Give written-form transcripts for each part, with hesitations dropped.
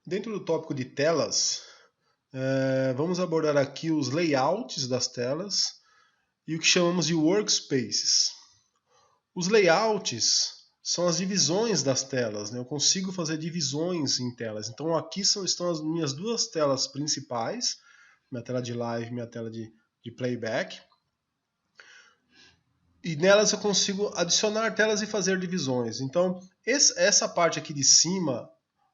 Dentro do tópico de telas, vamos abordar aqui os layouts das telas e o que chamamos de workspaces. Os layouts são as divisões das telas, né? Eu consigo fazer divisões em telas. Então aqui estão as minhas duas telas principais, minha tela de live e minha tela de playback. E nelas eu consigo adicionar telas e fazer divisões. Então essa parte aqui de cima,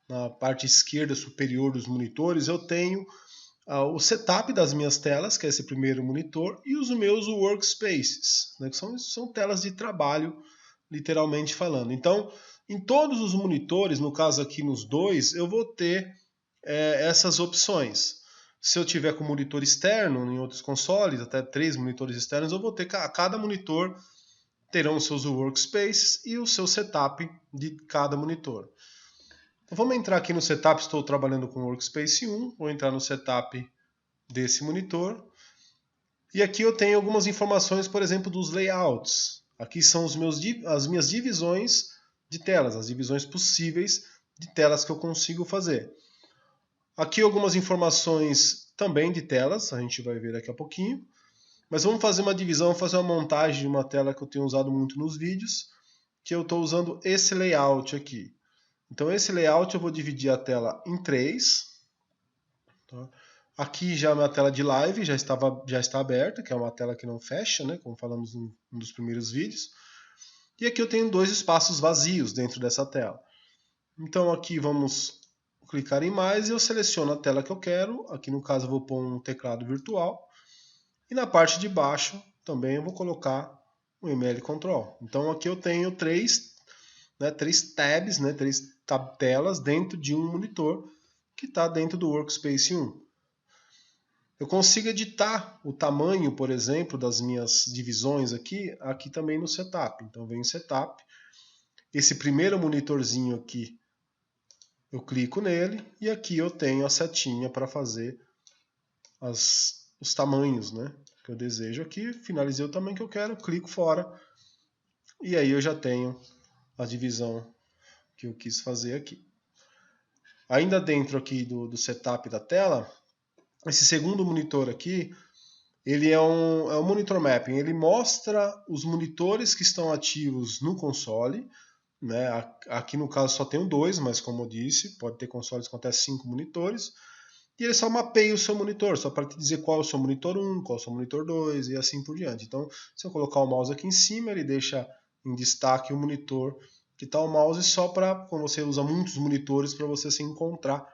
na parte esquerda superior dos monitores, eu tenho o setup das minhas telas, que é esse primeiro monitor, e os meus workspaces, né, que são telas de trabalho, literalmente falando. Então, em todos os monitores, no caso aqui nos dois, eu vou ter essas opções. Se eu tiver com monitor externo, em outros consoles, até 3 monitores externos, eu vou ter cada monitor terão os seus workspaces e o seu setup de cada monitor. Então vamos entrar aqui no setup, estou trabalhando com o Workspace 1, vou entrar no setup desse monitor. E aqui eu tenho algumas informações, por exemplo, dos layouts. Aqui são as minhas divisões de telas, as divisões possíveis de telas que eu consigo fazer. Aqui algumas informações também de telas, a gente vai ver daqui a pouquinho. Mas vamos fazer uma divisão, fazer uma montagem de uma tela que eu tenho usado muito nos vídeos, que eu estou usando esse layout aqui. Então esse layout eu vou dividir a tela em 3. Tá? Aqui já a minha tela de live já está aberta, que é uma tela que não fecha, né, como falamos em um dos primeiros vídeos. E aqui eu tenho 2 espaços vazios dentro dessa tela. Então aqui vamos clicar em mais e eu seleciono a tela que eu quero. Aqui no caso eu vou pôr um teclado virtual. E na parte de baixo também eu vou colocar o ML Control. Então aqui eu tenho 3 tabs, 3 telas dentro de um monitor que está dentro do Workspace 1. Eu consigo editar o tamanho, por exemplo, das minhas divisões aqui também no Setup. Então vem em Setup. Esse primeiro monitorzinho aqui, eu clico nele e aqui eu tenho a setinha para fazer os tamanhos, né, que eu desejo aqui. Finalizei o tamanho que eu quero, clico fora e aí eu já tenho a divisão que eu quis fazer aqui. Ainda dentro aqui do setup da tela, esse segundo monitor aqui, ele é um monitor mapping. Ele mostra os monitores que estão ativos no console. Né? Aqui no caso só tenho 2, mas como eu disse, pode ter consoles com até 5 monitores. E ele só mapeia o seu monitor, só para te dizer qual é o seu monitor 1, qual é o seu monitor 2 e assim por diante. Então, se eu colocar o mouse aqui em cima, ele deixa em destaque o monitor que está o mouse, só para quando você usa muitos monitores, para você se encontrar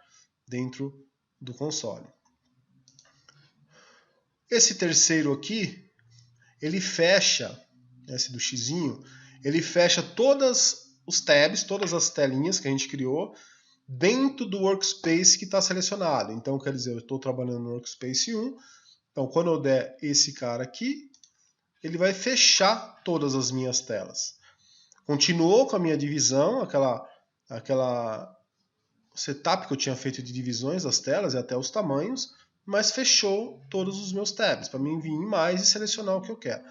dentro do console. Esse terceiro aqui, ele fecha, esse do xizinho, ele fecha todas os tabs, todas as telinhas que a gente criou, dentro do workspace que está selecionado. Então, quer dizer, eu estou trabalhando no workspace 1, então quando eu der esse cara aqui, ele vai fechar todas as minhas telas. Continuou com a minha divisão, aquela setup que eu tinha feito de divisões das telas e até os tamanhos, mas fechou todos os meus tabs, para mim vir em mais e selecionar o que eu quero.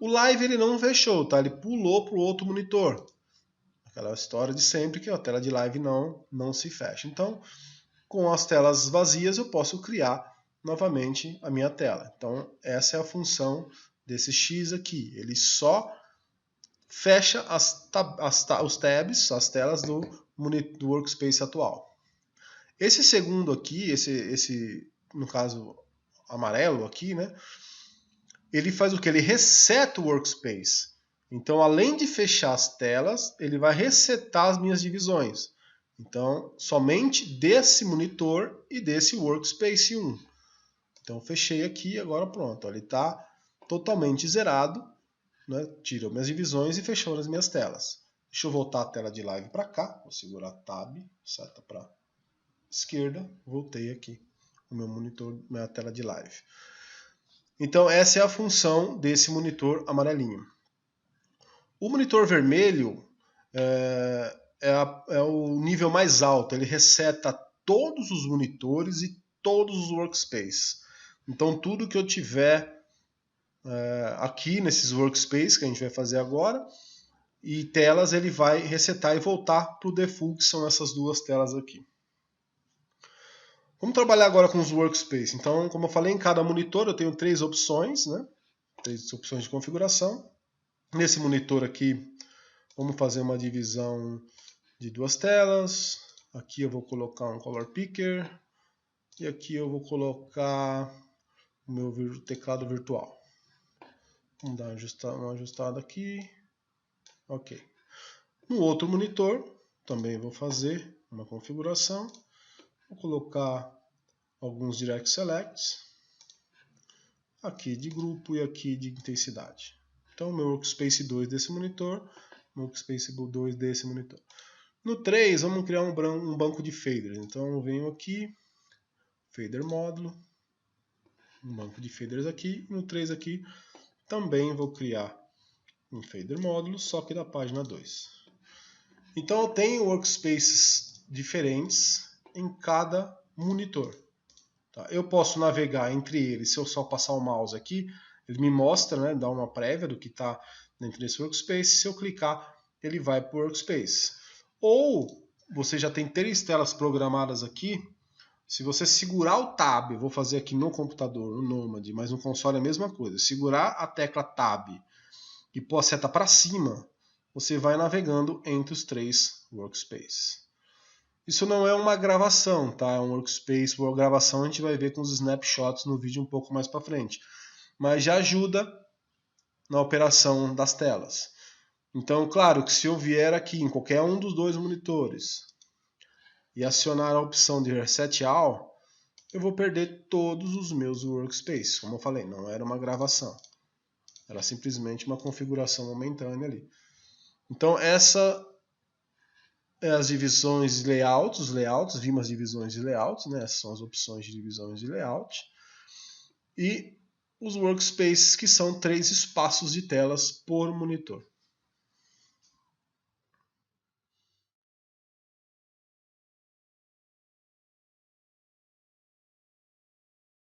O live ele não fechou, tá? Ele pulou para o outro monitor. Aquela história de sempre que a tela de live não se fecha. Então, com as telas vazias, eu posso criar novamente a minha tela. Então, essa é a função desse X aqui. Ele só fecha os tabs, as telas do workspace atual. Esse segundo aqui, esse no caso amarelo aqui, né? Ele faz o que? Ele reseta o workspace. Então, além de fechar as telas, ele vai resetar as minhas divisões. Então, somente desse monitor e desse Workspace 1. Então, fechei aqui, agora pronto. Ele está totalmente zerado, né? Tirou minhas divisões e fechou as minhas telas. Deixa eu voltar a tela de live para cá. Vou segurar Tab, seta para esquerda. Voltei aqui o meu monitor, minha tela de live. Então, essa é a função desse monitor amarelinho. O monitor vermelho é o nível mais alto. Ele reseta todos os monitores e todos os workspaces. Então, tudo que eu tiver aqui nesses workspaces que a gente vai fazer agora e telas, ele vai resetar e voltar para o default, que são essas duas telas aqui. Vamos trabalhar agora com os workspaces. Então, como eu falei, em cada monitor eu tenho 3 opções, né? 3 opções de configuração. Nesse monitor aqui, vamos fazer uma divisão de 2 telas. Aqui eu vou colocar um color picker. E aqui eu vou colocar o meu teclado virtual. Vamos dar uma ajustada aqui. Ok. No outro monitor, também vou fazer uma configuração. Vou colocar alguns Direct Selects. Aqui de grupo e aqui de intensidade. Então, meu Workspace 2 desse monitor, Workspace 2 desse monitor. No 3, vamos criar um banco de faders. Então, eu venho aqui, Fader Módulo, um banco de faders aqui. No 3 aqui, também vou criar um Fader Módulo, só que da página 2. Então, eu tenho workspaces diferentes em cada monitor. Tá? Eu posso navegar entre eles, se eu só passar o mouse aqui, ele me mostra, né, dá uma prévia do que está dentro desse workspace. Se eu clicar, ele vai para o workspace. Ou você já tem 3 telas programadas aqui. Se você segurar o Tab, eu vou fazer aqui no computador, no Nomad, mas no console é a mesma coisa. Segurar a tecla Tab e pôr a seta para cima, você vai navegando entre os 3 workspaces. Isso não é uma gravação, tá? É um workspace. Uma gravação a gente vai ver com os snapshots no vídeo um pouco mais para frente. Mas já ajuda na operação das telas. Então, claro que se eu vier aqui em qualquer um dos 2 monitores e acionar a opção de Reset All, eu vou perder todos os meus workspaces. Como eu falei, não era uma gravação. Era simplesmente uma configuração momentânea ali. Então, essa é as divisões de layout, os layouts, vimos as divisões de layout, né? Essas são as opções de divisões de layout. E os workspaces, que são 3 espaços de telas por monitor.